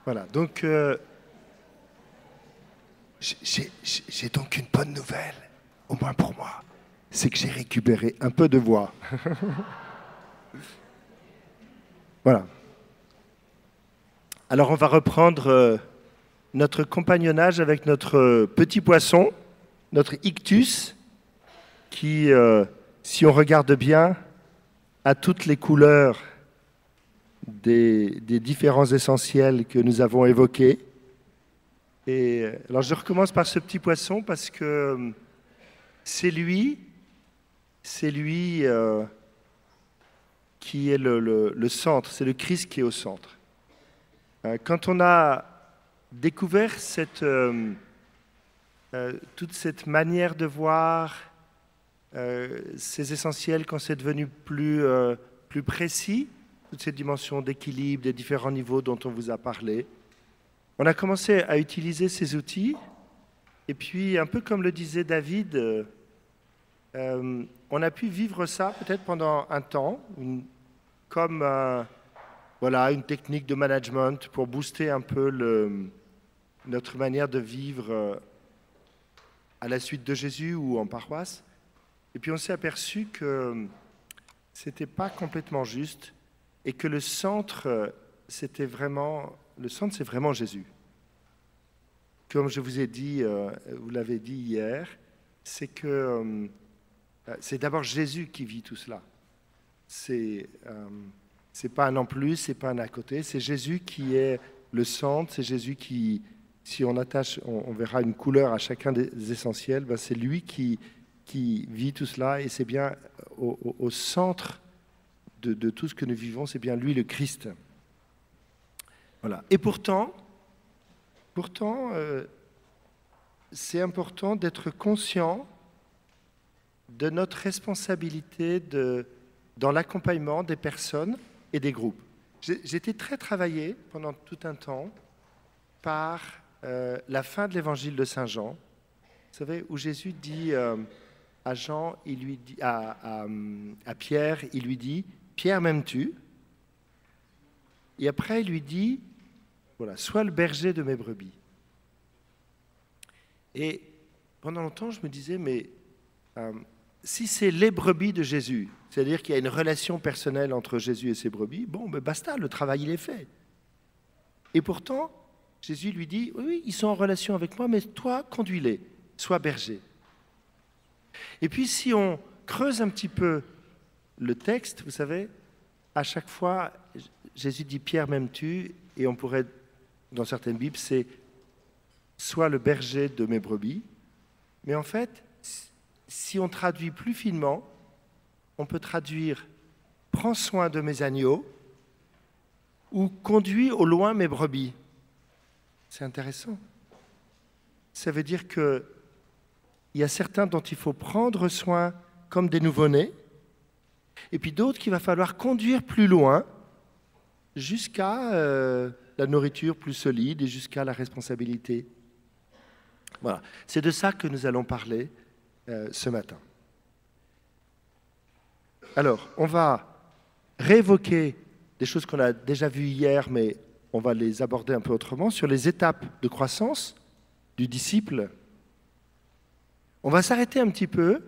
Voilà, donc j'ai donc une bonne nouvelle, au moins pour moi, c'est que j'ai récupéré un peu de voix. Voilà. Alors on va reprendre notre compagnonnage avec notre petit poisson, notre ictus, qui, si on regarde bien, a toutes les couleurs des différents essentiels que nous avons évoqués. Et alors je recommence par ce petit poisson parce que c'est lui qui est le centre, c'est le Christ qui est au centre. Quand on a découvert toute cette manière de voir ces essentiels, quand c'est devenu plus précis, toute cette dimension d'équilibre, des différents niveaux dont on vous a parlé, on a commencé à utiliser ces outils, et puis, un peu comme le disait David, on a pu vivre ça peut-être pendant un temps, comme voilà, une technique de management pour booster un peu notre manière de vivre à la suite de Jésus ou en paroisse. Et puis on s'est aperçu que ce n'était pas complètement juste et que le centre, c'est vraiment Jésus. Comme je vous ai dit, vous l'avez dit hier, c'est que c'est d'abord Jésus qui vit tout cela. C'est pas un en plus, c'est pas un à côté, c'est Jésus qui est le centre, c'est Jésus qui, si on attache, on verra une couleur à chacun des essentiels, ben c'est lui qui vit tout cela et c'est bien au centre de tout ce que nous vivons, c'est bien lui le Christ. Voilà. Et pourtant, c'est important d'être conscient de notre responsabilité dans l'accompagnement des personnes et des groupes. J'ai été très travaillé pendant tout un temps par la fin de l'évangile de Saint Jean, vous savez, où Jésus dit à Jean, il lui dit, à Pierre, il lui dit « Pierre, m'aimes-tu » Et après, il lui dit « Voilà, sois le berger de mes brebis ». Et pendant longtemps, je me disais « Mais si c'est les brebis de Jésus, c'est-à-dire qu'il y a une relation personnelle entre Jésus et ses brebis, bon, ben basta, le travail, il est fait. » Et pourtant, Jésus lui dit « Oui, ils sont en relation avec moi, mais toi, conduis-les, sois berger. » Et puis, si on creuse un petit peu le texte, vous savez, à chaque fois, Jésus dit « Pierre, m'aimes-tu » et on pourrait, dans certaines Bibles, c'est « Sois le berger de mes brebis ». Mais en fait, si on traduit plus finement, on peut traduire « Prends soin de mes agneaux » ou « Conduis au loin mes brebis ». C'est intéressant. Ça veut dire qu'il y a certains dont il faut prendre soin comme des nouveau-nés, et puis d'autres qu'il va falloir conduire plus loin jusqu'à la nourriture plus solide et jusqu'à la responsabilité. Voilà. C'est de ça que nous allons parler ce matin. Alors, on va réévoquer des choses qu'on a déjà vues hier, mais on va les aborder un peu autrement, sur les étapes de croissance du disciple. On va s'arrêter un petit peu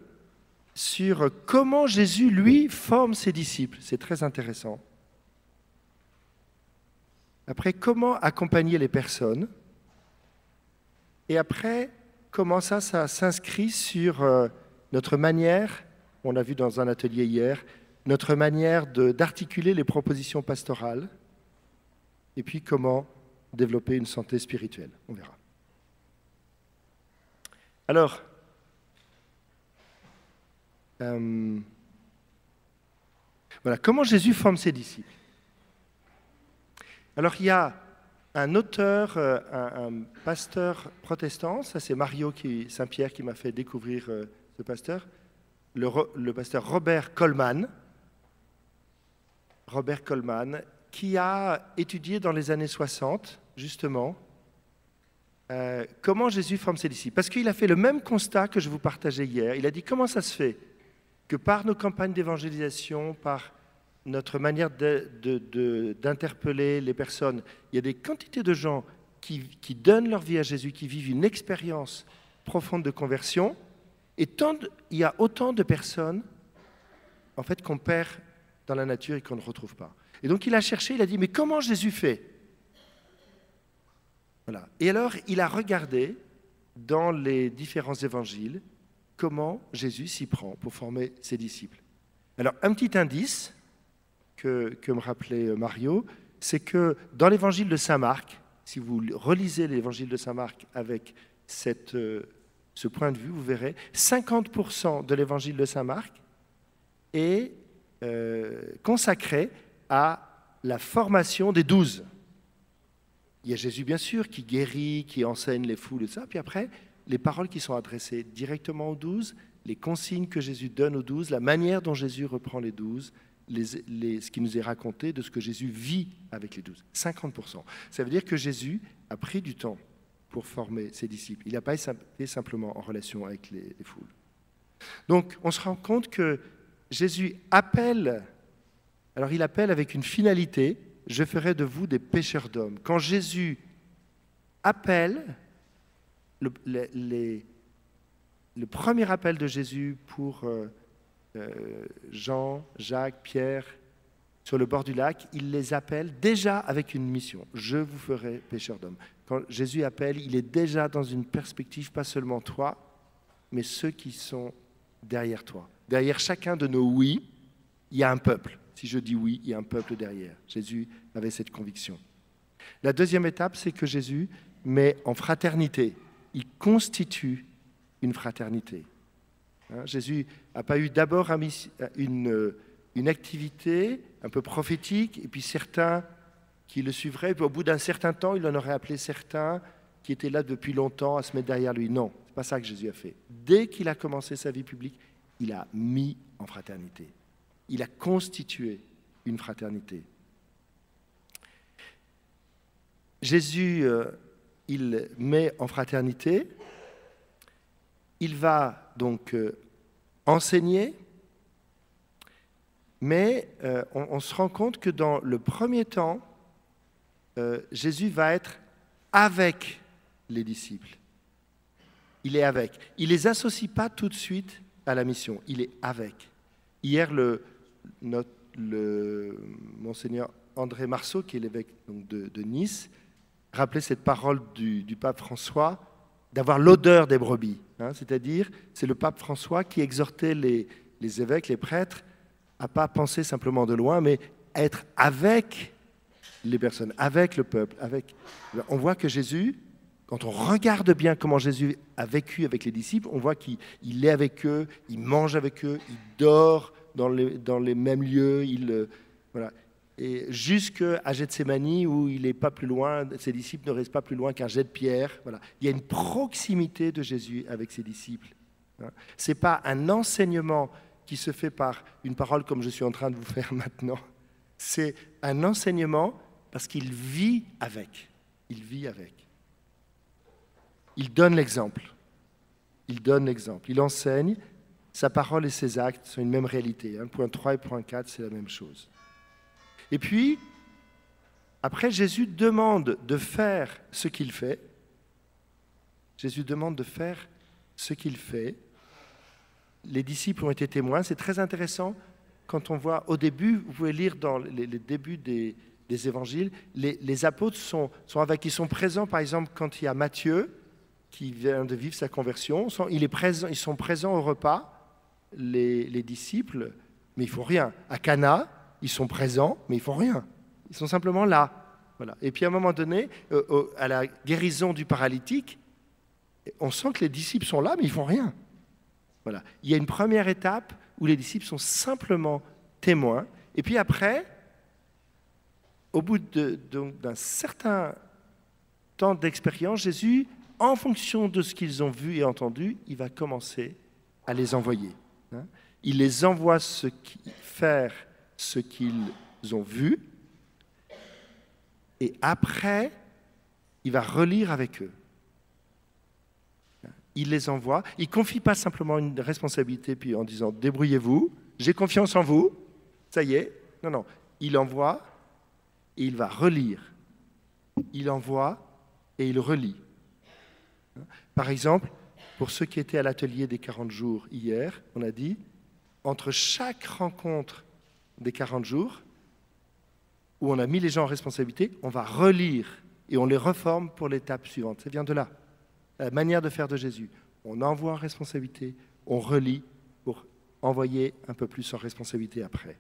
sur comment Jésus, lui, forme ses disciples. C'est très intéressant. Après, comment accompagner les personnes. Et après, comment ça s'inscrit sur notre manière, on l'a vu dans un atelier hier, notre manière d'articuler les propositions pastorales. Et puis, comment développer une santé spirituelle. On verra. Alors, voilà, comment Jésus forme ses disciples. Alors, il y a un auteur, un pasteur protestant, ça c'est Mario Saint-Pierre qui m'a fait découvrir ce pasteur, le pasteur Robert Coleman. Robert Coleman, qui a étudié dans les années 60, justement, comment Jésus forme ses disciples. Parce qu'il a fait le même constat que je vous partageais hier. Il a dit, comment ça se fait que par nos campagnes d'évangélisation, par notre manière d'interpeller les personnes. Il y a des quantités de gens qui donnent leur vie à Jésus, qui vivent une expérience profonde de conversion, et il y a autant de personnes en fait, qu'on perd dans la nature et qu'on ne retrouve pas. Et donc il a cherché, il a dit, mais comment Jésus fait? Voilà. Et alors il a regardé dans les différents évangiles comment Jésus s'y prend pour former ses disciples. Alors un petit indice que me rappelait Mario, c'est que dans l'évangile de saint Marc, si vous relisez l'évangile de saint Marc avec ce point de vue, vous verrez 50% de l'évangile de saint Marc est consacré à la formation des 12. Il y a Jésus, bien sûr, qui guérit, qui enseigne les foules et ça. Puis après, les paroles qui sont adressées directement aux 12, les consignes que Jésus donne aux 12, la manière dont Jésus reprend les 12, ce qui nous est raconté de ce que Jésus vit avec les 12. 50%. Ça veut dire que Jésus a pris du temps pour former ses disciples. Il n'a pas été simplement en relation avec les foules. Donc, on se rend compte que Jésus appelle, alors il appelle avec une finalité, je ferai de vous des pêcheurs d'hommes. Quand Jésus appelle, le premier appel de Jésus pour Jean, Jacques, Pierre, sur le bord du lac, il les appelle déjà avec une mission. Je vous ferai pêcheurs d'hommes. Quand Jésus appelle, il est déjà dans une perspective, pas seulement toi, mais ceux qui sont derrière toi. Derrière chacun de nos oui, il y a un peuple. Si je dis oui, il y a un peuple derrière. Jésus avait cette conviction. La deuxième étape, c'est que Jésus met en fraternité. Il constitue une fraternité. Jésus n'a pas eu d'abord une activité un peu prophétique, et puis certains qui le suivraient, et puis au bout d'un certain temps, il en aurait appelé certains qui étaient là depuis longtemps à se mettre derrière lui. Non, ce n'est pas ça que Jésus a fait. Dès qu'il a commencé sa vie publique, il a mis en fraternité. Il a constitué une fraternité. Jésus, il met en fraternité, il va donc enseigner, mais on se rend compte que dans le premier temps, Jésus va être avec les disciples. Il est avec. Il ne les associe pas tout de suite à la mission, il est avec. Hier, le monseigneur André Marceau, qui est l'évêque de Nice, rappelait cette parole du pape François d'avoir l'odeur des brebis. C'est-à-dire, c'est le pape François qui exhortait les évêques, les prêtres, à ne pas penser simplement de loin, mais à être avec les personnes, avec le peuple. On voit que Jésus, quand on regarde bien comment Jésus a vécu avec les disciples, on voit qu'il est avec eux, il mange avec eux, il dort dans les mêmes lieux, voilà. Et jusqu'à Gethsémani, où il n'est pas plus loin, ses disciples ne restent pas plus loin qu'un jet de pierre. Voilà. Il y a une proximité de Jésus avec ses disciples. Ce n'est pas un enseignement qui se fait par une parole comme je suis en train de vous faire maintenant. C'est un enseignement parce qu'il vit avec. Il vit avec. Il donne l'exemple. Il donne l'exemple. Il enseigne. Sa parole et ses actes sont une même réalité. Point 3 et point 4, c'est la même chose. Et puis, après, Jésus demande de faire ce qu'il fait. Jésus demande de faire ce qu'il fait. Les disciples ont été témoins. C'est très intéressant quand on voit au début, vous pouvez lire dans les débuts des évangiles, les apôtres sont avec, ils sont présents, par exemple, quand il y a Matthieu qui vient de vivre sa conversion. Ils sont présents au repas, les disciples, mais ils ne font rien. À Cana, ils sont présents, mais ils ne font rien. Ils sont simplement là. Voilà. Et puis à un moment donné, à la guérison du paralytique, on sent que les disciples sont là, mais ils ne font rien. Voilà. Il y a une première étape où les disciples sont simplement témoins. Et puis après, au bout d'un certain temps d'expérience, Jésus, en fonction de ce qu'ils ont vu et entendu, il va commencer à les envoyer. Il les envoie faire ce qu'ils ont vu, et après, il va relire avec eux. Il les envoie. Il ne confie pas simplement une responsabilité puis en disant « débrouillez-vous, j'ai confiance en vous, ça y est, Non, non. Il envoie et il va relire. Il envoie et il relit. Par exemple, pour ceux qui étaient à l'atelier des 40 jours hier, on a dit, entre chaque rencontre des 40 jours, où on a mis les gens en responsabilité, on va relire et on les reforme pour l'étape suivante. Ça vient de là, la manière de faire de Jésus. On envoie en responsabilité, on relit pour envoyer un peu plus en responsabilité après.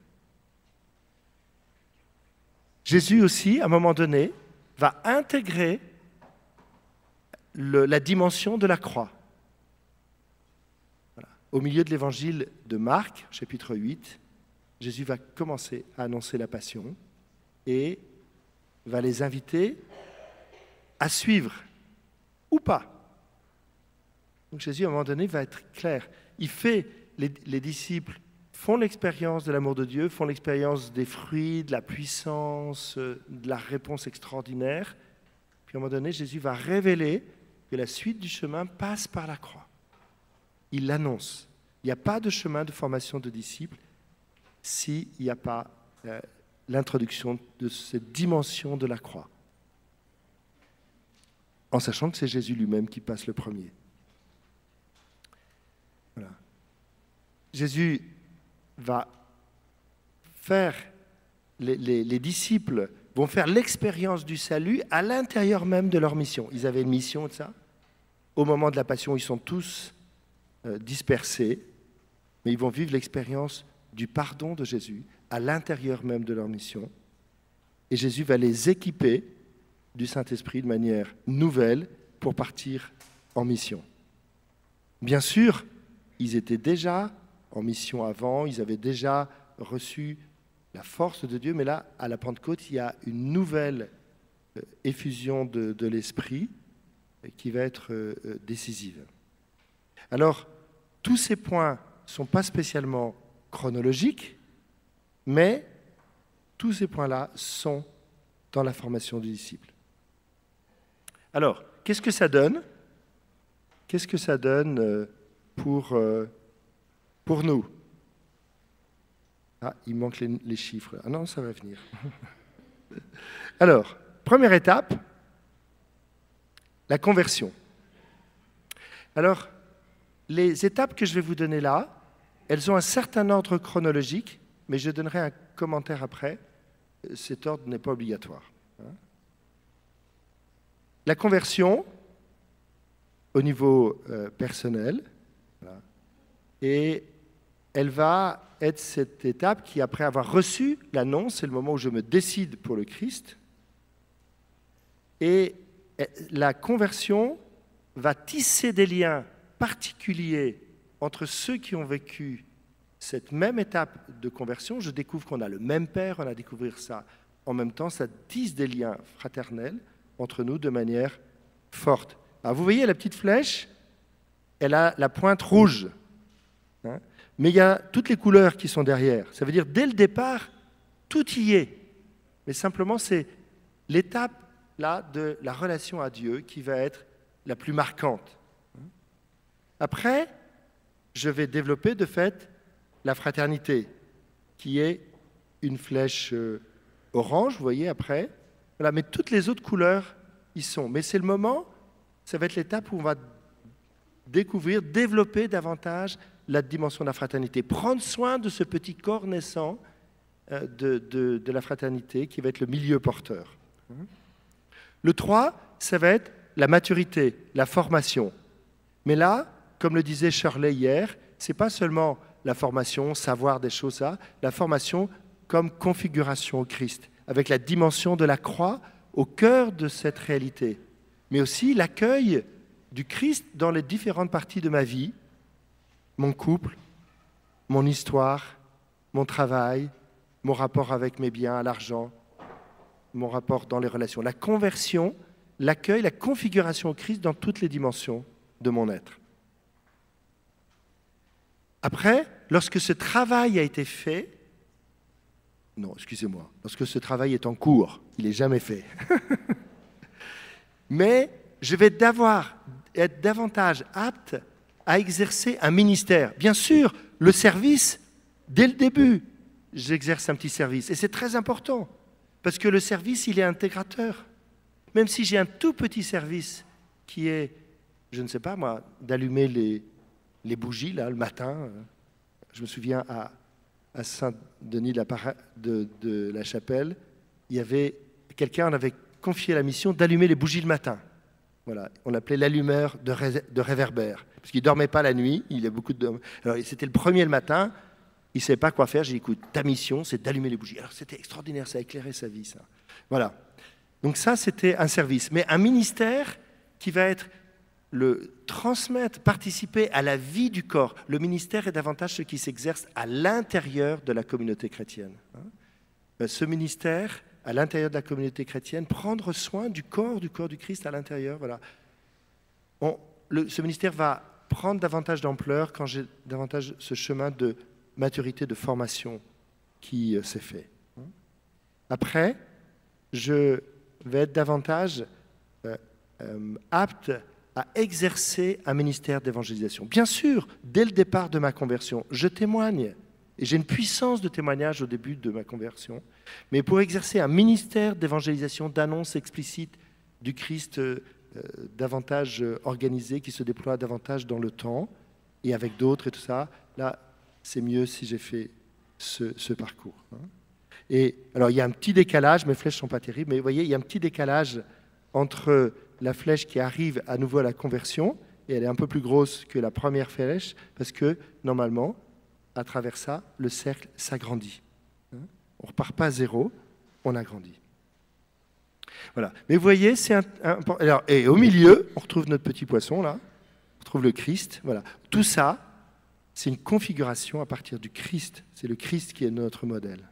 Jésus aussi, à un moment donné, va intégrer la dimension de la croix. Voilà. Au milieu de l'évangile de Marc, chapitre 8, Jésus va commencer à annoncer la passion et va les inviter à suivre ou pas. Donc Jésus, à un moment donné, va être clair. Les disciples font l'expérience de l'amour de Dieu, font l'expérience des fruits, de la puissance, de la réponse extraordinaire. Puis à un moment donné, Jésus va révéler que la suite du chemin passe par la croix. Il l'annonce. Il n'y a pas de chemin de formation de disciples s'il n'y a pas l'introduction de cette dimension de la croix. En sachant que c'est Jésus lui-même qui passe le premier. Voilà. Jésus va faire, les disciples vont faire l'expérience du salut à l'intérieur même de leur mission. Ils avaient une mission de ça. Au moment de la passion, ils sont tous dispersés, mais ils vont vivre l'expérience du pardon de Jésus à l'intérieur même de leur mission. Et Jésus va les équiper du Saint-Esprit de manière nouvelle pour partir en mission. Bien sûr, ils étaient déjà en mission avant, ils avaient déjà reçu la force de Dieu, mais là, à la Pentecôte, il y a une nouvelle effusion de l'Esprit qui va être décisive. Alors, tous ces points ne sont pas spécialement chronologiques, mais tous ces points-là sont dans la formation du disciple. Alors, qu'est-ce que ça donne? Qu'est-ce que ça donne pour nous? Ah, il manque les chiffres. Ah non, ça va venir. Alors, première étape, la conversion. Alors, les étapes que je vais vous donner là, elles ont un certain ordre chronologique, mais je donnerai un commentaire après. Cet ordre n'est pas obligatoire. La conversion, au niveau personnel, voilà, et elle va être cette étape qui, après avoir reçu l'annonce, c'est le moment où je me décide pour le Christ. Et la conversion va tisser des liens particuliers entre ceux qui ont vécu cette même étape de conversion. Je découvre qu'on a le même Père, on a découvert ça en même temps, ça tisse des liens fraternels entre nous de manière forte. Alors vous voyez la petite flèche, elle a la pointe rouge. Hein, mais il y a toutes les couleurs qui sont derrière. Ça veut dire, dès le départ, tout y est. Mais simplement, c'est l'étape là de la relation à Dieu qui va être la plus marquante. Après, je vais développer de fait la fraternité, qui est une flèche orange, vous voyez, après. Voilà, mais toutes les autres couleurs y sont. Mais c'est le moment, ça va être l'étape où on va découvrir, développer davantage la dimension de la fraternité. Prendre soin de ce petit corps naissant de la fraternité qui va être le milieu porteur. Le 3, ça va être la maturité, la formation. Mais là, comme le disait Shirley hier, ce n'est pas seulement la formation, savoir des choses, ça, la formation comme configuration au Christ, avec la dimension de la croix au cœur de cette réalité, mais aussi l'accueil du Christ dans les différentes parties de ma vie, mon couple, mon histoire, mon travail, mon rapport avec mes biens, l'argent, mon rapport dans les relations. La conversion, l'accueil, la configuration au Christ dans toutes les dimensions de mon être. Après, lorsque ce travail a été fait, non, excusez-moi, lorsque ce travail est en cours, il n'est jamais fait, mais je vais être davantage apte à exercer un ministère. Bien sûr, le service, dès le début, j'exerce un petit service. Et c'est très important, parce que le service, il est intégrateur. Même si j'ai un tout petit service qui est, je ne sais pas moi, d'allumer les bougies là, le matin. Je me souviens à Saint-Denis de la Chapelle, il y avait quelqu'un, on avait confié la mission d'allumer les bougies le matin. Voilà, on l'appelait l'allumeur de réverbère, parce qu'il ne dormait pas la nuit, il y a beaucoup de... Alors c'était le premier le matin, il ne savait pas quoi faire, j'ai dit, écoute, ta mission, c'est d'allumer les bougies. Alors c'était extraordinaire, ça a éclairé sa vie, ça. Voilà. Donc ça, c'était un service. Mais un ministère qui va être le transmettre, participer à la vie du corps. Le ministère est davantage ce qui s'exerce à l'intérieur de la communauté chrétienne. Ce ministère, à l'intérieur de la communauté chrétienne, prendre soin du corps du Christ à l'intérieur. Voilà. Ce ministère va prendre davantage d'ampleur quand j'ai davantage ce chemin de maturité, de formation qui s'est fait. Après, je vais être davantage apte à exercer un ministère d'évangélisation. Bien sûr, dès le départ de ma conversion, je témoigne, et j'ai une puissance de témoignage au début de ma conversion, mais pour exercer un ministère d'évangélisation, d'annonce explicite du Christ davantage organisé, qui se déploie davantage dans le temps, et avec d'autres et tout ça, là, c'est mieux si j'ai fait ce parcours. Et alors, il y a un petit décalage, mes flèches ne sont pas terribles, mais vous voyez, il y a un petit décalage entre la flèche qui arrive à nouveau à la conversion, et elle est un peu plus grosse que la première flèche, parce que, normalement, à travers ça, le cercle s'agrandit. On ne repart pas à zéro, on agrandit. Voilà. Mais vous voyez, c'est alors, et au milieu, on retrouve notre petit poisson, là, on retrouve le Christ. Voilà. Tout ça, c'est une configuration à partir du Christ. C'est le Christ qui est notre modèle.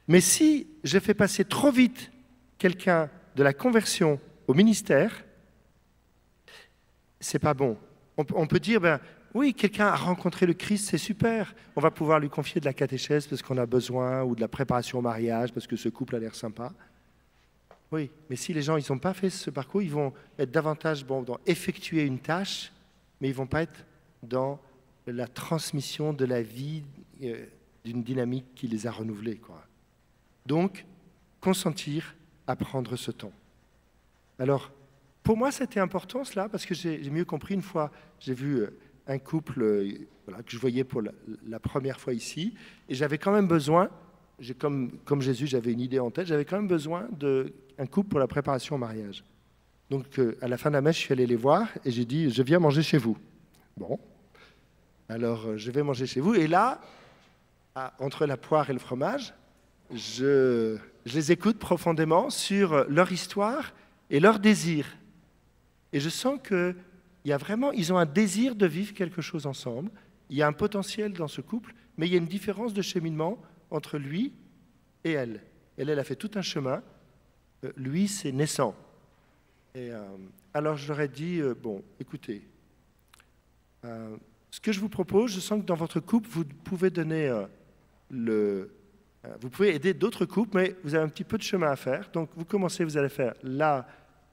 Mais si je fais passer trop vite quelqu'un de la conversion au ministère, c'est pas bon. On peut dire, ben, oui, quelqu'un a rencontré le Christ, c'est super. On va pouvoir lui confier de la catéchèse parce qu'on a besoin, ou de la préparation au mariage parce que ce couple a l'air sympa. Oui, mais si les gens ils n'ont pas fait ce parcours, ils vont être davantage dans effectuer une tâche, mais ils ne vont pas être dans la transmission de la vie d'une dynamique qui les a renouvelés, quoi. Donc, consentir à prendre ce temps. Alors, pour moi, c'était important cela, parce que j'ai mieux compris une fois. J'ai vu un couple voilà, que je voyais pour la première fois ici, et j'avais quand même besoin, comme Jésus, j'avais une idée en tête, j'avais quand même besoin d'un couple pour la préparation au mariage. Donc, à la fin de la messe, je suis allé les voir, et j'ai dit, je viens manger chez vous. Bon, alors je vais manger chez vous, et là, entre la poire et le fromage, je les écoute profondément sur leur histoire et leurs désirs. Et je sens qu'ils ont un désir de vivre quelque chose ensemble. Il y a un potentiel dans ce couple, mais il y a une différence de cheminement entre lui et elle. Elle a fait tout un chemin. Lui, c'est naissant. Et, alors je leur ai dit, bon, écoutez, ce que je vous propose, je sens que dans votre couple, vous pouvez donner vous pouvez aider d'autres couples, mais vous avez un petit peu de chemin à faire. Donc, vous allez faire là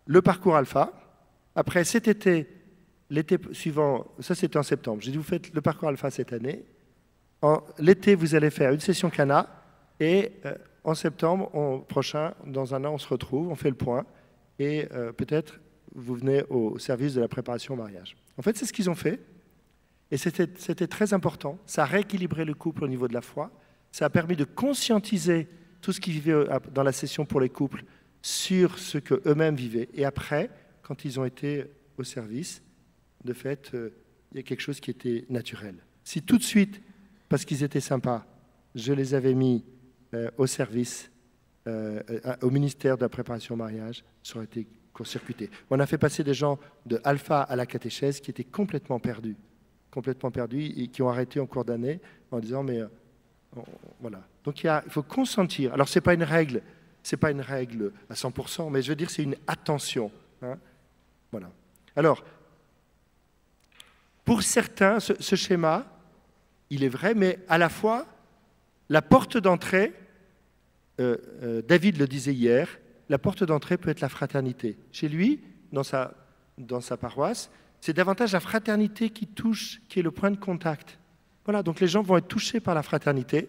le parcours alpha. Après, cet été, l'été suivant, ça c'était en septembre, j'ai dit, vous faites le parcours alpha cette année. L'été, vous allez faire une session Cana. Et en septembre prochain, dans un an, on se retrouve, on fait le point. Et peut-être, vous venez au service de la préparation au mariage. En fait, c'est ce qu'ils ont fait. Et c'était très important. Ça a rééquilibré le couple au niveau de la foi. Ça a permis de conscientiser tout ce qu'ils vivaient dans la session pour les couples sur ce qu'eux-mêmes vivaient. Et après, quand ils ont été au service, de fait, il y a quelque chose qui était naturel. Si tout de suite, parce qu'ils étaient sympas, je les avais mis au service, au ministère de la préparation au mariage, ça aurait été court-circuité. On a fait passer des gens de alpha à la catéchèse qui étaient complètement perdus et qui ont arrêté en cours d'année en disant mais voilà. Donc il faut consentir. Alors c'est pas une règle à 100%, mais je veux dire c'est une attention. Voilà. Alors pour certains, ce schéma, il est vrai, mais à la fois la porte d'entrée, David le disait hier, la porte d'entrée peut être la fraternité. Chez lui, dans sa paroisse, c'est davantage la fraternité qui touche, qui est le point de contact. Voilà, donc les gens vont être touchés par la fraternité,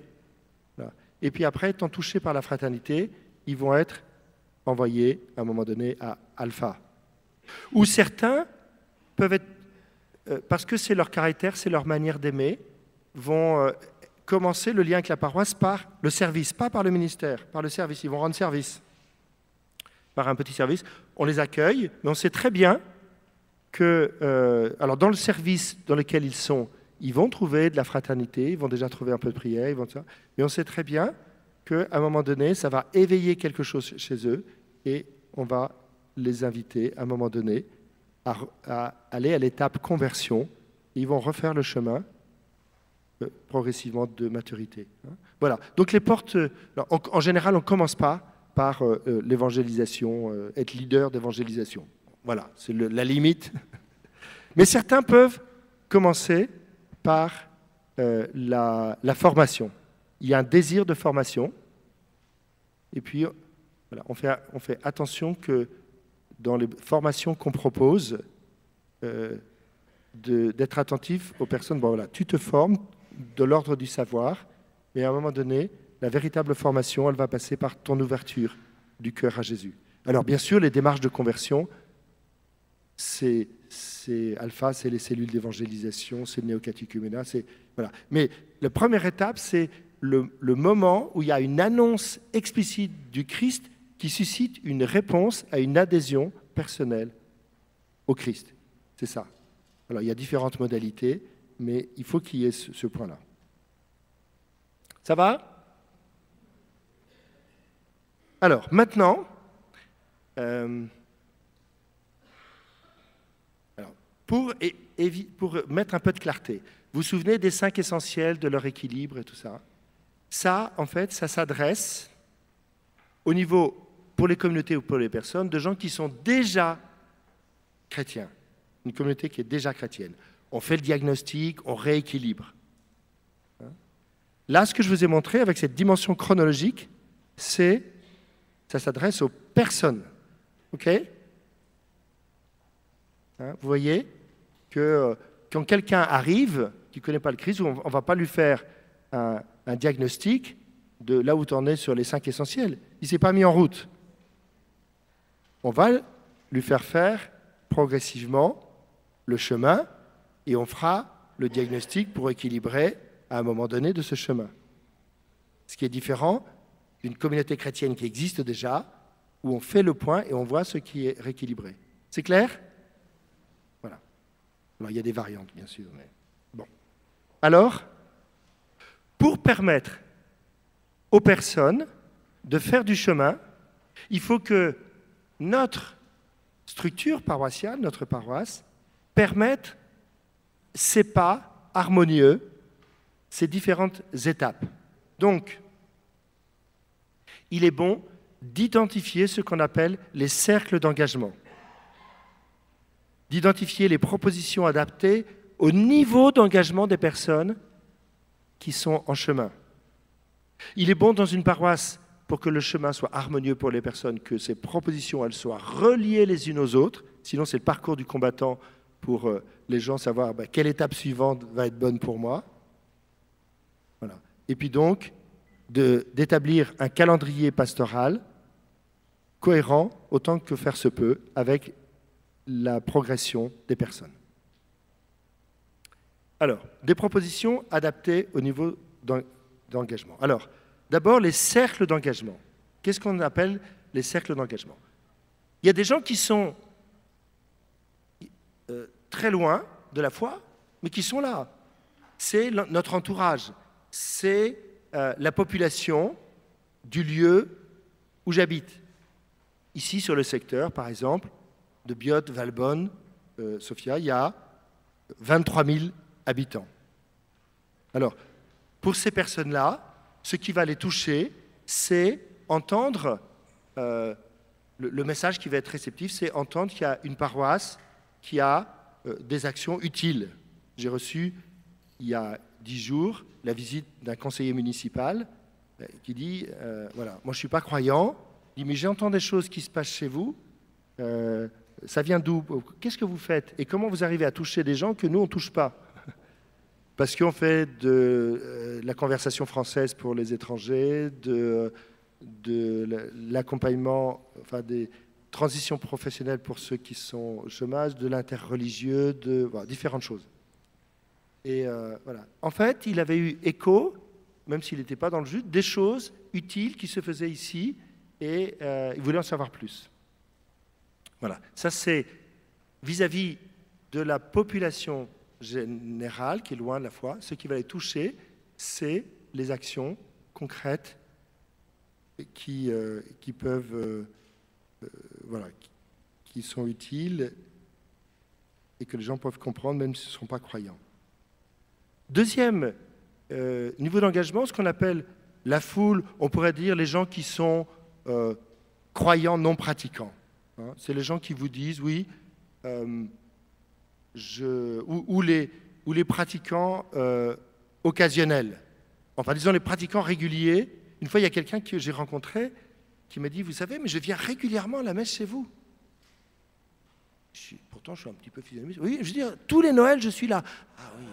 et puis après, étant touchés par la fraternité, ils vont être envoyés à un moment donné à alpha. Ou certains peuvent être, parce que c'est leur caractère, c'est leur manière d'aimer, vont commencer le lien avec la paroisse par le service, pas par le ministère, par le service. Ils vont rendre service par un petit service. On les accueille, mais on sait très bien que, alors dans le service dans lequel ils sont, ils vont trouver de la fraternité, ils vont déjà trouver un peu de prière, mais on sait très bien qu'à un moment donné, ça va éveiller quelque chose chez eux et on va les inviter à un moment donné à aller à l'étape conversion. Et ils vont refaire le chemin progressivement de maturité. Voilà. Donc les portes, en général, on ne commence pas par l'évangélisation, être leader d'évangélisation. Voilà, c'est la limite. Mais certains peuvent commencer par la formation. Il y a un désir de formation. Et puis, voilà, on fait attention que dans les formations qu'on propose, d'être attentif aux personnes. Bon, voilà, tu te formes de l'ordre du savoir, mais à un moment donné, la véritable formation, elle va passer par ton ouverture du cœur à Jésus. Alors, bien sûr, les démarches de conversion, c'est alpha, c'est les cellules d'évangélisation, c'est le néocatéchuménat, voilà. Mais la première étape, c'est le moment où il y a une annonce explicite du Christ qui suscite une réponse à une adhésion personnelle au Christ. C'est ça. Alors, il y a différentes modalités, mais il faut qu'il y ait ce point-là. Ça va? Alors, maintenant, pour mettre un peu de clarté, vous vous souvenez des 5 essentiels, de leur équilibre et tout ça? Ça, en fait, ça s'adresse au niveau, pour les communautés ou pour les personnes, de gens qui sont déjà chrétiens. Une communauté qui est déjà chrétienne. On fait le diagnostic, on rééquilibre. Là, ce que je vous ai montré avec cette dimension chronologique, ça s'adresse aux personnes. OK? Vous voyez que quand quelqu'un arrive, qui ne connaît pas le Christ, on ne va pas lui faire un diagnostic de là où tu en es sur les 5 essentiels. Il ne s'est pas mis en route. On va lui faire progressivement le chemin et on fera le diagnostic pour équilibrer à un moment donné de ce chemin. Ce qui est différent d'une communauté chrétienne qui existe déjà, où on fait le point et on voit ce qui est rééquilibré. C'est clair? Voilà. Alors, il y a des variantes, bien sûr. Mais bon. Alors, pour permettre aux personnes de faire du chemin, il faut que notre structure paroissiale, notre paroisse, permette ces pas harmonieux, ces différentes étapes. Donc, il est bon d'identifier ce qu'on appelle les cercles d'engagement, d'identifier les propositions adaptées au niveau d'engagement des personnes qui sont en chemin. Il est bon dans une paroisse, pour que le chemin soit harmonieux pour les personnes, que ces propositions elles soient reliées les unes aux autres, sinon c'est le parcours du combattant pour les gens savoir quelle étape suivante va être bonne pour moi. Voilà. Et puis donc, d'établir un calendrier pastoral cohérent autant que faire se peut avec la progression des personnes. Alors, des propositions adaptées au niveau d'engagement. Alors, d'abord, les cercles d'engagement. Qu'est-ce qu'on appelle les cercles d'engagement? Il y a des gens qui sont très loin de la foi, mais qui sont là. C'est notre entourage, c'est la population du lieu où j'habite. Ici, sur le secteur, par exemple, de Biot, Valbonne, Sofia, il y a 23 000 habitants. Alors, pour ces personnes-là, ce qui va les toucher, c'est entendre, le message qui va être réceptif, c'est entendre qu'il y a une paroisse qui a des actions utiles. J'ai reçu, il y a 10 jours, la visite d'un conseiller municipal qui dit, voilà, moi je ne suis pas croyant, il dit, mais j'entends des choses qui se passent chez vous, ça vient d'où? Qu'est-ce que vous faites? Et comment vous arrivez à toucher des gens que nous, on ne touche pas? parce qu'on fait de la conversation française pour les étrangers, de l'accompagnement, enfin des transitions professionnelles pour ceux qui sont au chômage, de l'interreligieux, voilà, différentes choses. Et voilà. En fait, il avait eu écho, même s'il n'était pas dans le jus, des choses utiles qui se faisaient ici, et il voulait en savoir plus. Voilà. Ça, c'est vis-à-vis de la population générale, qui est loin de la foi. Ce qui va les toucher, c'est les actions concrètes qui peuvent, voilà, qui sont utiles et que les gens peuvent comprendre, même s'ils ne sont pas croyants. Deuxième niveau d'engagement, ce qu'on appelle la foule, on pourrait dire les gens qui sont croyants non pratiquants. Hein, c'est les gens qui vous disent, oui, ou les pratiquants occasionnels. Enfin, disons les pratiquants réguliers. Une fois, il y a quelqu'un que j'ai rencontré qui m'a dit, vous savez, mais je viens régulièrement à la messe chez vous. Pourtant, je suis un petit peu physionomiste. Oui, je veux dire, tous les Noëls, je suis là. Ah oui.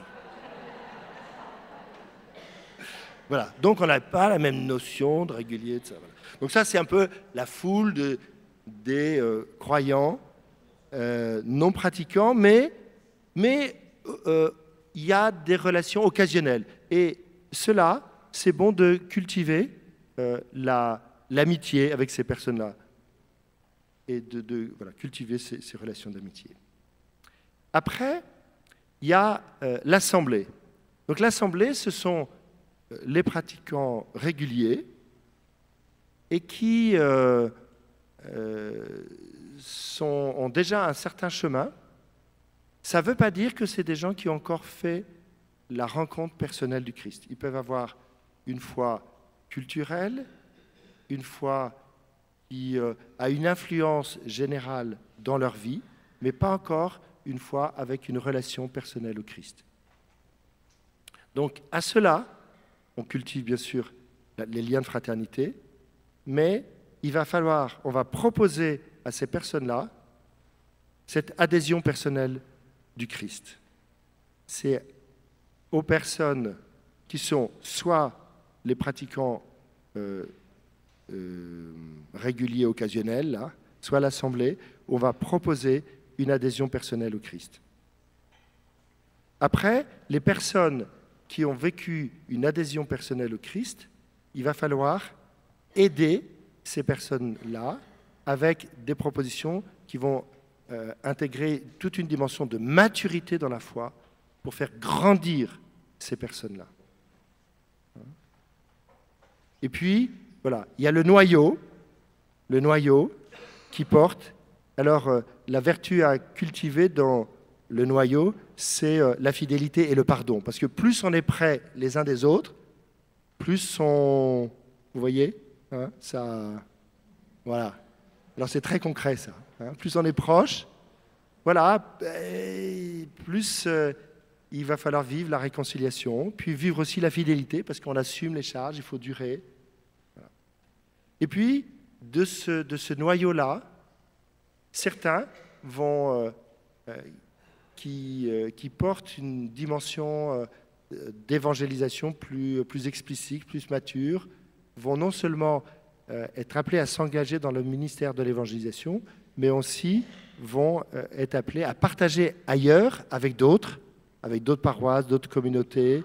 Voilà, donc on n'a pas la même notion de régulier. De ça, voilà. Donc ça, c'est un peu la foule des croyants non pratiquants, mais il y a des relations occasionnelles. Et cela, c'est bon de cultiver l'amitié avec ces personnes-là et de voilà, cultiver ces relations d'amitié. Après, il y a l'assemblée. Donc l'assemblée, ce sont les pratiquants réguliers et qui ont déjà un certain chemin. Ça ne veut pas dire que c'est des gens qui ont encore fait la rencontre personnelle du Christ. Ils peuvent avoir une foi culturelle, une foi qui a une influence générale dans leur vie, mais pas encore une foi avec une relation personnelle au Christ. Donc à cela, on cultive bien sûr les liens de fraternité, mais on va proposer à ces personnes-là cette adhésion personnelle du Christ. C'est aux personnes qui sont soit les pratiquants réguliers occasionnels, là, soit l'Assemblée, on va proposer une adhésion personnelle au Christ. Après, les personnes qui ont vécu une adhésion personnelle au Christ, il va falloir aider ces personnes-là avec des propositions qui vont intégrer toute une dimension de maturité dans la foi pour faire grandir ces personnes-là. Et puis, voilà, il y a le noyau qui porte. Alors, la vertu à cultiver dans le noyau, c'est la fidélité et le pardon. Parce que plus on est près les uns des autres, plus on... Vous voyez hein, ça... Voilà. Alors c'est très concret ça. Hein. Plus on est proche, voilà, plus il va falloir vivre la réconciliation, puis vivre aussi la fidélité, parce qu'on assume les charges, il faut durer. Voilà. Et puis, de ce noyau-là, certains vont... qui portent une dimension d'évangélisation plus explicite, plus mature, vont non seulement être appelés à s'engager dans le ministère de l'évangélisation, mais aussi vont être appelés à partager ailleurs avec d'autres paroisses, d'autres communautés,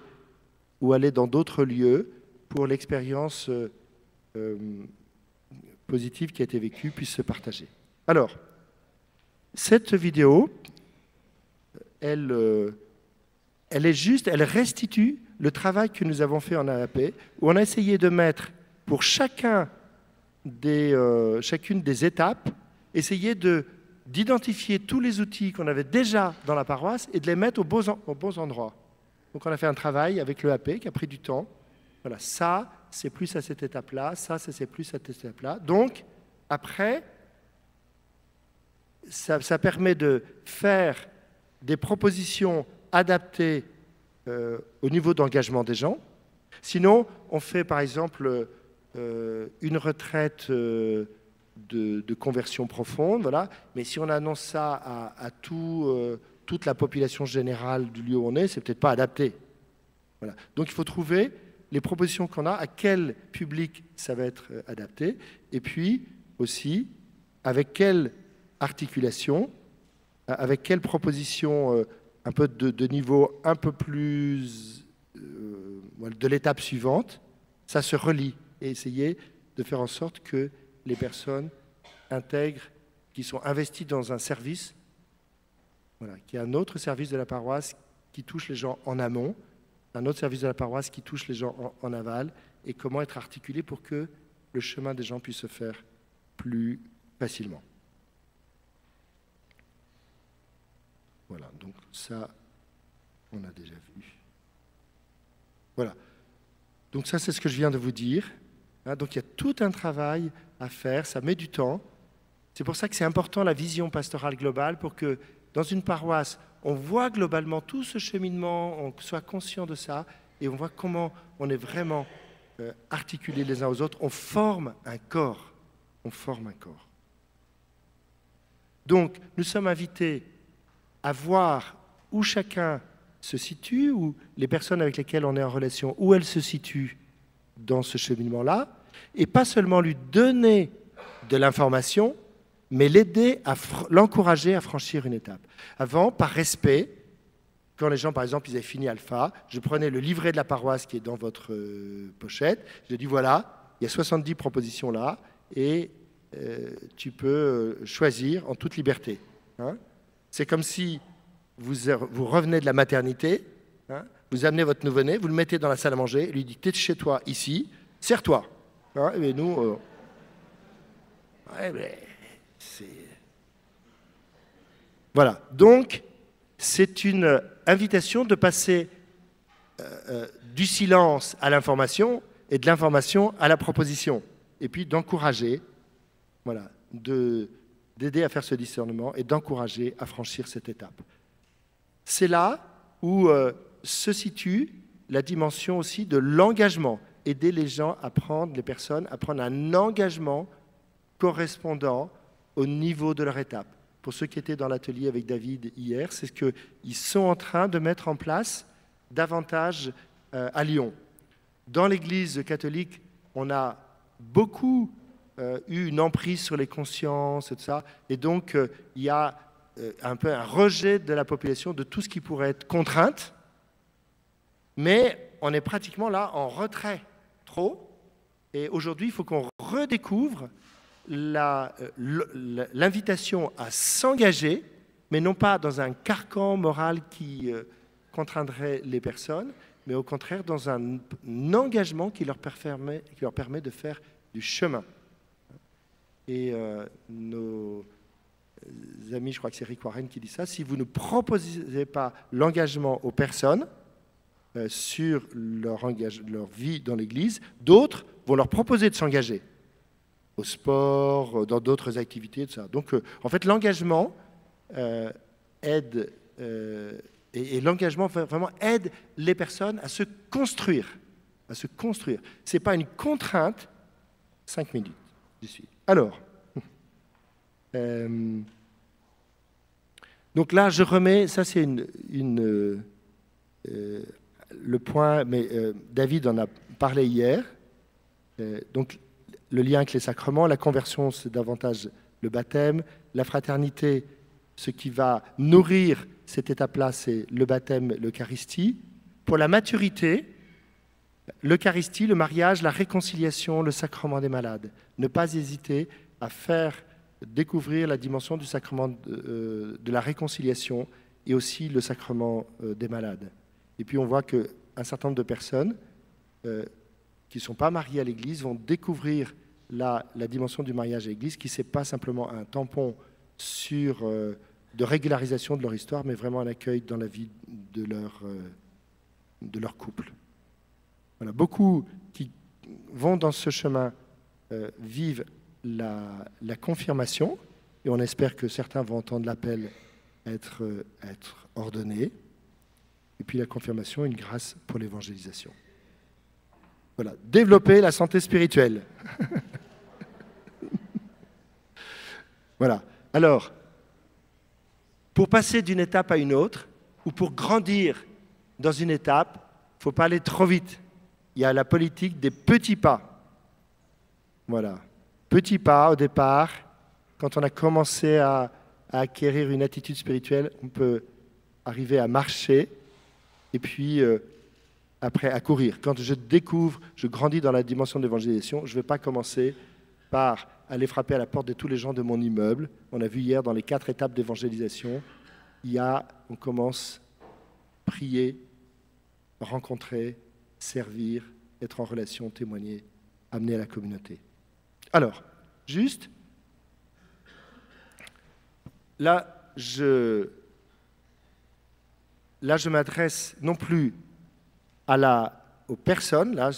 ou aller dans d'autres lieux pour l'expérience positive qui a été vécue puisse se partager. Alors, cette vidéo, elle restitue le travail que nous avons fait en AAP, où on a essayé de mettre pour chacune des étapes, essayer d'identifier tous les outils qu'on avait déjà dans la paroisse et de les mettre aux bons endroits. Donc on a fait un travail avec l'EAP qui a pris du temps. Voilà, ça, c'est plus à cette étape-là, ça, c'est plus à cette étape-là. Donc, après, ça permet de faire des propositions adaptées au niveau d'engagement des gens. Sinon, on fait par exemple une retraite de conversion profonde, voilà. Mais si on annonce ça à toute la population générale du lieu où on est, c'est peut-être pas adapté. Voilà. Donc il faut trouver les propositions qu'on a, à quel public ça va être adapté, et puis aussi avec quelle articulation, avec quelle proposition un peu de niveau un peu plus de l'étape suivante, ça se relie, et essayer de faire en sorte que les personnes intègrent, qui sont investies dans un service, voilà, qui est un autre service de la paroisse qui touche les gens en amont, un autre service de la paroisse qui touche les gens en aval, et comment être articulé pour que le chemin des gens puisse se faire plus facilement. Voilà, donc ça, on a déjà vu. Voilà. Donc ça, c'est ce que je viens de vous dire. Donc il y a tout un travail à faire, ça met du temps. C'est pour ça que c'est important la vision pastorale globale, pour que dans une paroisse, on voit globalement tout ce cheminement, on soit conscient de ça, et on voit comment on est vraiment articulés les uns aux autres. On forme un corps. On forme un corps. Donc, nous sommes invités à voir où chacun se situe, où les personnes avec lesquelles on est en relation, où elles se situent dans ce cheminement-là, et pas seulement lui donner de l'information, mais l'aider, l'encourager à franchir une étape. Avant, par respect, quand les gens, par exemple, ils avaient fini Alpha, je prenais le livret de la paroisse qui est dans votre pochette, je dis voilà, il y a 70 propositions là, et tu peux choisir en toute liberté. Hein. C'est comme si vous revenez de la maternité, hein, vous amenez votre nouveau-né, vous le mettez dans la salle à manger, et lui dites, t'es chez toi, ici, sers-toi. Hein, et nous, ouais, mais c'est... Voilà, donc c'est une invitation de passer du silence à l'information et de l'information à la proposition, et puis d'encourager, voilà, d'aider à faire ce discernement et d'encourager à franchir cette étape. C'est là où se situe la dimension aussi de l'engagement, aider les gens à prendre, les personnes, à prendre un engagement correspondant au niveau de leur étape. Pour ceux qui étaient dans l'atelier avec David hier, c'est ce qu'ils sont en train de mettre en place davantage à Lyon. Dans l'Église catholique, on a beaucoup eu une emprise sur les consciences et tout ça, et donc il y a un peu un rejet de la population de tout ce qui pourrait être contrainte, mais on est pratiquement là en retrait, trop, et aujourd'hui il faut qu'on redécouvre l'invitation à s'engager, mais non pas dans un carcan moral qui contraindrait les personnes, mais au contraire dans un engagement qui leur permet de faire du chemin. Et nos amis, je crois que c'est Rick Warren qui dit ça, si vous ne proposez pas l'engagement aux personnes sur leur vie dans l'Église, d'autres vont leur proposer de s'engager au sport, dans d'autres activités, tout ça. Donc, en fait, l'engagement aide, et l'engagement vraiment aide les personnes à se construire. À se construire. Ce n'est pas une contrainte. 5 minutes, j'y suis. Alors, donc là, je remets, ça c'est le point, mais David en a parlé hier. Donc, le lien avec les sacrements, la conversion, c'est davantage le baptême. La fraternité, ce qui va nourrir cette étape-là, c'est le baptême, l'Eucharistie. Pour la maturité, l'Eucharistie, le mariage, la réconciliation, le sacrement des malades. Ne pas hésiter à faire découvrir la dimension du sacrement de la réconciliation et aussi le sacrement des malades. Et puis on voit qu'un certain nombre de personnes qui ne sont pas mariées à l'Église vont découvrir la dimension du mariage à l'Église, qui n'est pas simplement un tampon de régularisation de leur histoire, mais vraiment un accueil dans la vie de leur couple. Voilà, beaucoup qui vont dans ce chemin vivent la confirmation, et on espère que certains vont entendre l'appel à être ordonnés, et puis la confirmation, une grâce pour l'évangélisation. Voilà, développer la santé spirituelle. Voilà. Alors, pour passer d'une étape à une autre, ou pour grandir dans une étape, ne faut pas aller trop vite. Il y a la politique des petits pas. Voilà. Petits pas au départ. Quand on a commencé à acquérir une attitude spirituelle, on peut arriver à marcher et puis après à courir. Quand je découvre, je grandis dans la dimension de l'évangélisation, je ne vais pas commencer par aller frapper à la porte de tous les gens de mon immeuble. On a vu hier dans les 4 étapes d'évangélisation, on commence à prier, rencontrer, servir, être en relation, témoigner, amener à la communauté. Alors, juste, là, je m'adresse non plus aux personnes, là,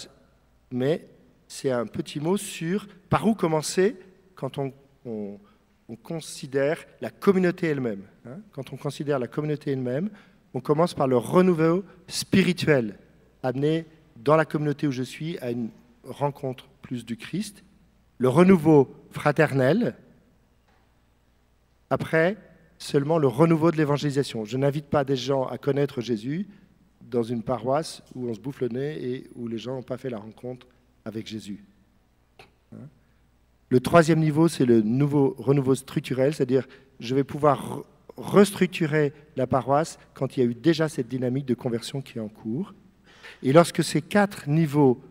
mais c'est un petit mot sur par où commencer quand on considère la communauté elle-même. Hein. Quand on considère la communauté elle-même, on commence par le renouveau spirituel, amener dans la communauté où je suis à une rencontre plus du Christ, le renouveau fraternel, après seulement le renouveau de l'évangélisation. Je n'invite pas des gens à connaître Jésus dans une paroisse où on se bouffe le nez et où les gens n'ont pas fait la rencontre avec Jésus. Le 3e niveau, c'est le renouveau structurel, c'est-à-dire je vais pouvoir restructurer la paroisse quand il y a eu déjà cette dynamique de conversion qui est en cours. Et lorsque ces 4 niveaux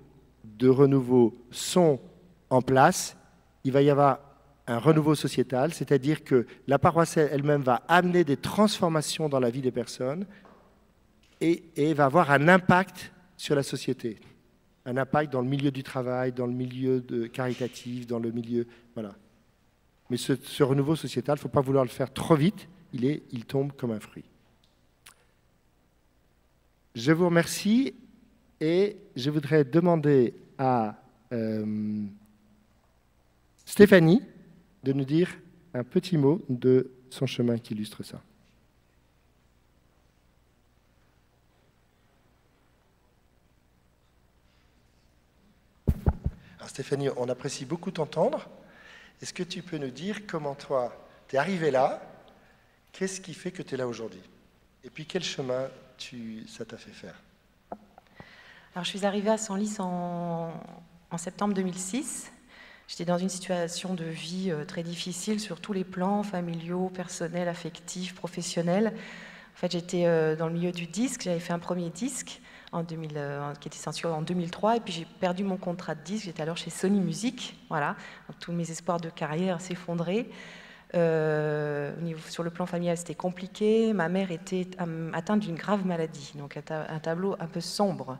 de renouveau sont en place, il va y avoir un renouveau sociétal, c'est-à-dire que la paroisse elle-même va amener des transformations dans la vie des personnes et va avoir un impact sur la société. Un impact dans le milieu du travail, dans le milieu caritatif, dans le milieu... Voilà. Mais ce renouveau sociétal, il ne faut pas vouloir le faire trop vite, il tombe comme un fruit. Je vous remercie et je voudrais demander à Stéphanie de nous dire un petit mot de son chemin qui illustre ça. Alors Stéphanie, on apprécie beaucoup t'entendre. Est-ce que tu peux nous dire comment toi, tu es arrivé là, qu'est-ce qui fait que tu es là aujourd'hui? Et puis quel chemin ça t'a fait faire? Alors je suis arrivée à Senlis en septembre 2006. J'étais dans une situation de vie très difficile sur tous les plans, familiaux, personnels, affectifs, professionnels. En fait, j'étais dans le milieu du disque, j'avais fait un premier disque qui était sorti en 2003, et puis j'ai perdu mon contrat de disque, j'étais alors chez Sony Music, voilà. Donc, tous mes espoirs de carrière s'effondraient. Sur le plan familial, c'était compliqué. Ma mère était atteinte d'une grave maladie, donc un tableau un peu sombre.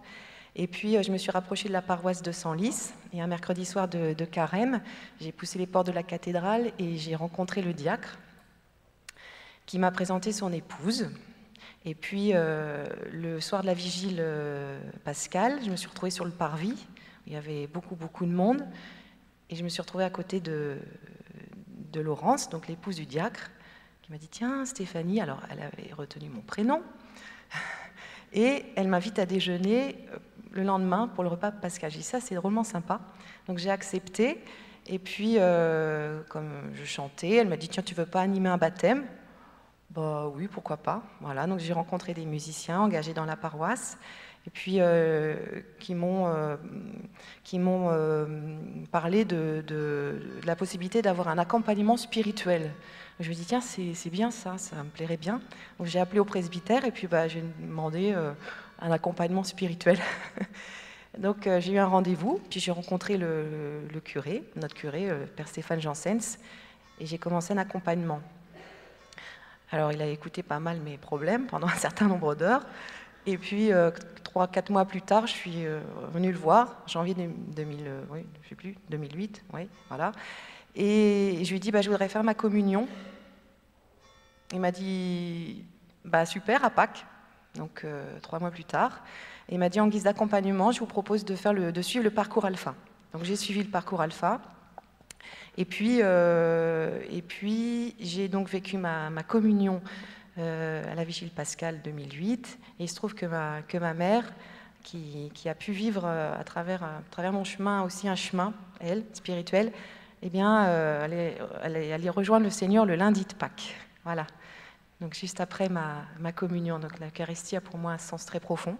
Et puis, je me suis rapprochée de la paroisse de Senlis, et un mercredi soir de carême, j'ai poussé les portes de la cathédrale et j'ai rencontré le diacre qui m'a présenté son épouse. Et puis, le soir de la vigile pascale, je me suis retrouvée sur le parvis, où il y avait beaucoup de monde, et je me suis retrouvée à côté de Laurence, donc l'épouse du diacre, qui m'a dit « Tiens, Stéphanie », alors elle avait retenu mon prénom, et elle m'invite à déjeuner le lendemain pour le repas pascal. J'ai dit ça, c'est drôlement sympa. Donc j'ai accepté, et puis comme je chantais, elle m'a dit « Tiens, tu veux pas animer un baptême ?» Bah oui, pourquoi pas. Voilà, donc j'ai rencontré des musiciens engagés dans la paroisse, et puis qui m'ont parlé de la possibilité d'avoir un accompagnement spirituel. Je me dis tiens, c'est bien ça me plairait bien. Donc j'ai appelé au presbytère et puis j'ai demandé un accompagnement spirituel. Donc j'ai eu un rendez-vous, puis j'ai rencontré le curé, notre curé, Père Stéphane Janssens, et j'ai commencé un accompagnement. Alors il a écouté pas mal mes problèmes pendant un certain nombre d'heures. Et puis, 3-4 mois plus tard, je suis venue le voir, janvier 2008, oui, voilà. Et je lui ai dit, je voudrais faire ma communion. Il m'a dit, super, à Pâques, donc 3 mois plus tard. Et il m'a dit, en guise d'accompagnement, je vous propose de suivre le parcours alpha. Donc j'ai suivi le parcours alpha. Et puis j'ai donc vécu ma communion à la Vigile Pascale 2008, et il se trouve que ma mère, qui a pu vivre à travers mon chemin aussi un chemin, elle, spirituel, eh bien, elle allait rejoindre le Seigneur le lundi de Pâques. Voilà. Donc juste après ma communion, donc l'Eucharistie a pour moi un sens très profond.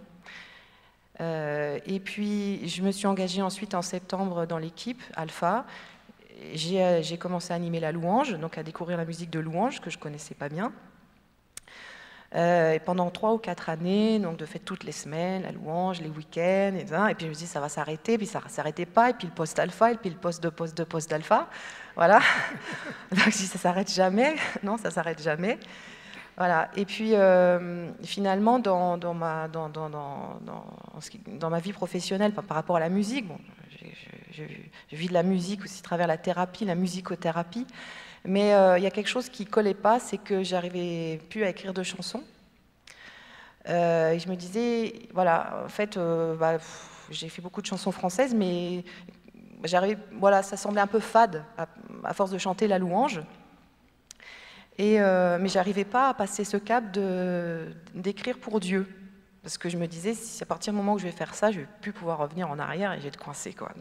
Et puis, je me suis engagée ensuite en septembre dans l'équipe Alpha. J'ai commencé à animer la louange, donc à découvrir la musique de louange que je ne connaissais pas bien. Et pendant 3 ou 4 années, donc de fait toutes les semaines, la louange, les week-ends, et puis je me dis ça va s'arrêter, puis ça ne s'arrêtait pas, et puis le poste alpha, et puis le poste de poste d'alpha, voilà. Donc je dis ça s'arrête jamais, non, ça s'arrête jamais. Voilà. Et puis finalement, dans ma vie professionnelle, par rapport à la musique, bon, je vis de la musique aussi à travers la thérapie, la musicothérapie, mais il y a quelque chose qui ne collait pas, c'est que j'arrivais plus à écrire de chansons. Et je me disais, voilà, en fait, j'ai fait beaucoup de chansons françaises, mais voilà, ça semblait un peu fade à force de chanter la louange. Mais je n'arrivais pas à passer ce cap d'écrire pour Dieu. Parce que je me disais, si à partir du moment où je vais faire ça, je ne vais plus pouvoir revenir en arrière et je vais être coincée, quoi.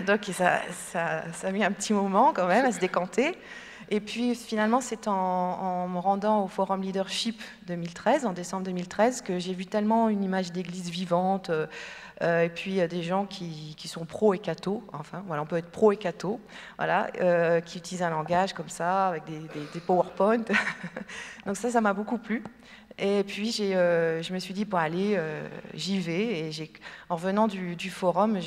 Donc ça a mis un petit moment quand même à se décanter. Et puis finalement, c'est en me rendant au Forum Leadership 2013, en décembre 2013, que j'ai vu tellement une image d'église vivante, et puis des gens qui sont pro et catho, enfin voilà, on peut être pro et catho, voilà, qui utilisent un langage comme ça, avec des PowerPoint. Donc ça m'a beaucoup plu. Et puis je me suis dit, bon allez, j'y vais. Et en revenant du forum,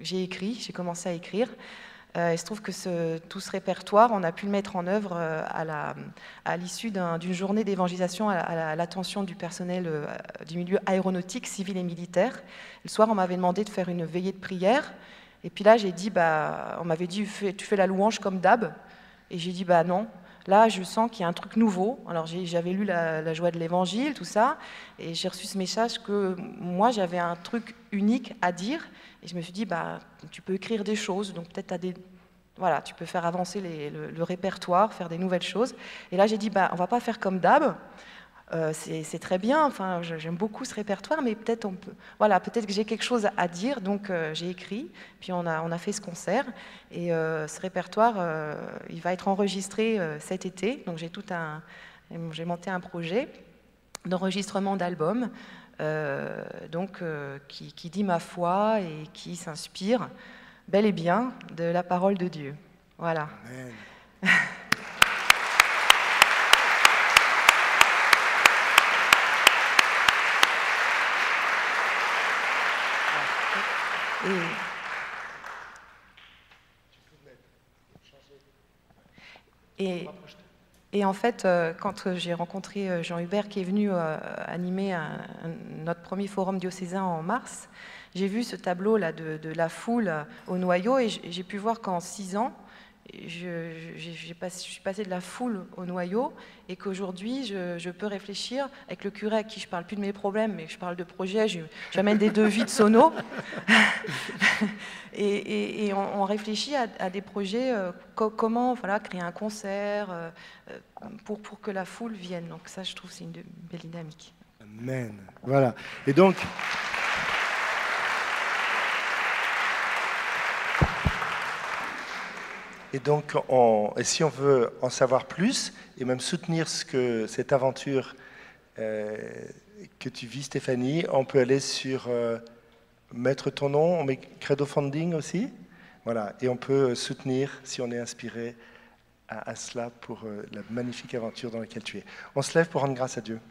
j'ai commencé à écrire. Il se trouve que tout ce répertoire, on a pu le mettre en œuvre à l'issue d'une journée d'évangélisation à l'attention du personnel du milieu aéronautique, civil et militaire. Le soir, on m'avait demandé de faire une veillée de prière. Et puis là, j'ai dit, on m'avait dit, tu fais la louange comme d'hab. Et j'ai dit, non. Là, je sens qu'il y a un truc nouveau. Alors, j'avais lu la joie de l'évangile, tout ça, et j'ai reçu ce message que moi, j'avais un truc unique à dire. Et je me suis dit, tu peux écrire des choses, donc peut-être voilà, tu peux faire avancer le répertoire, faire des nouvelles choses. Et là, j'ai dit, on va pas faire comme d'hab. C'est très bien, enfin, j'aime beaucoup ce répertoire, mais peut-être peut-être que j'ai quelque chose à dire, donc j'ai écrit, puis on a fait ce concert, et ce répertoire, il va être enregistré cet été, donc j'ai monté un projet d'enregistrement d'albums, qui dit ma foi et qui s'inspire bel et bien de la parole de Dieu. Voilà. Amen. Et en fait, quand j'ai rencontré Jean Hubert, qui est venu animer notre premier forum diocésain en mars, j'ai vu ce tableau-là de la foule au noyau, et j'ai pu voir qu'en 6 ans, je suis passée de la foule au noyau, et qu'aujourd'hui, je peux réfléchir avec le curé à qui je ne parle plus de mes problèmes, mais je parle de projets, j'amène des devis de sono, et on réfléchit à des projets, comment créer un concert pour que la foule vienne. Donc ça, je trouve, c'est une belle dynamique. Amen. Voilà. Et donc... Et donc, si on veut en savoir plus et même soutenir cette aventure que tu vis, Stéphanie, on peut aller sur mettre ton nom, on met Credo Funding aussi, voilà, et on peut soutenir si on est inspiré à cela pour la magnifique aventure dans laquelle tu es. On se lève pour rendre grâce à Dieu.